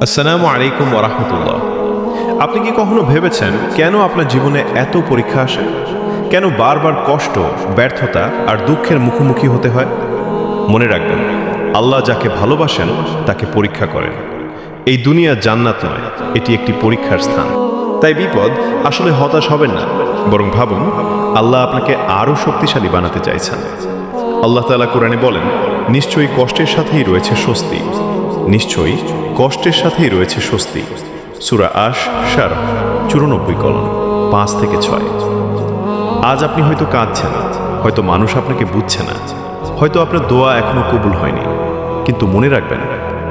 আসসালামু আলাইকুম ওয়া রাহমাতুল্লাহ। আপনি কি কখনো ভেবেছেন কেন আপনার জীবনে এত পরীক্ষা আসে? কেন বারবার কষ্ট, ব্যর্থতা আর দুঃখের মুখোমুখি হতে হয়? মনে রাখবেন, আল্লাহ যাকে ভালোবাসেন তাকে পরীক্ষা করেন। এই দুনিয়া জান্নাত নয়, এটি একটি পরীক্ষার স্থান। তাই বিপদ আসলে হতাশ হবেন না, বরং ভাবুন আল্লাহ আপনাকে আরও শক্তিশালী বানাতে চাইছেন। আল্লাহ তাআলা কোরআনে বলেন, নিশ্চয়ই কষ্টের সাথেই রয়েছে স্বস্তি। নিশ্চয়ই কষ্টের সাথেই রয়েছে স্বস্তি। সূরা আশ-শারহ 94:5-6। আজ আপনি হয়তো কাঁদছেন, হয়তো মানুষ আপনাকে বুঝছে না, হয়তো আপনার দোয়া এখনো কবুল হয়নি, কিন্তু মনে রাখবেন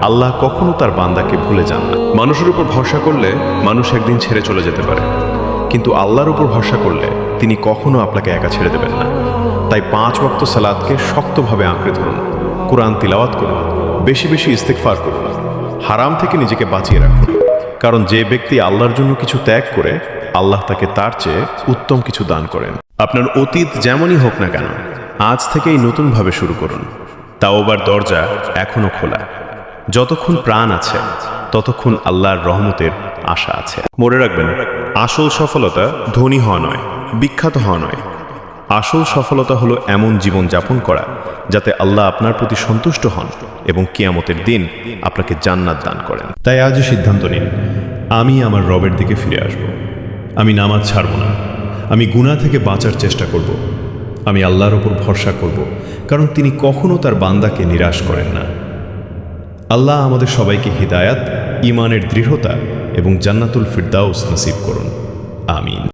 আল্লাহ কখনো তার বান্দাকে ভুলে যান না। মানুষের উপর ভরসা করলে মানুষ একদিন ছেড়ে চলে যেতে পারে, কিন্তু আল্লাহর উপর ভরসা করলে তিনি কখনো আপনাকে একা ছেড়ে দেবেন না। তাই 5 ওয়াক্ত সালাতকে শক্তভাবে আঁকড়ে ধরুন, কুরআন তিলাওয়াত করুন, বেশি বেশি ইস্তেগফার করুন, হারাম থেকে নিজেকে বাঁচিয়ে রাখুন। কারণ যে ব্যক্তি আল্লাহর জন্য কিছু ত্যাগ করে, আল্লাহ তাকে তার চেয়ে উত্তম কিছু দান করেন। আপনার অতীত যেমনই হোক না কেন, আজ থেকেই নতুনভাবে শুরু করুন। তাওবার দরজা এখনো খোলা। যতক্ষণ প্রাণ আছে ততক্ষণ আল্লাহর রহমতের আশা আছে। মনে রাখবেন, আসল সফলতা ধনী হওয়া নয়, বিখ্যাত হওয়া নয়। আসল সফলতা হলো এমন জীবন যাপন করা যাতে আল্লাহ আপনার প্রতি সন্তুষ্ট হন এবং কিয়ামতের দিন আপনাকে জান্নাত দান করেন। তাই আজই সিদ্ধান্ত নিন, আমি আমার রবের দিকে ফিরে আসব। আমি নামাজ ছাড়ব না, আমি গুনাহ থেকে বাঁচার চেষ্টা করব, আমি আল্লাহর ওপর ভরসা করব, কারণ তিনি কখনো তার বান্দাকে নিরাশ করেন না। আল্লাহ আমাদের সবাইকে হিদায়াত, ঈমানের দৃঢ়তা এবং জান্নাতুল ফিরদাউস নসিব করুন। আমিন।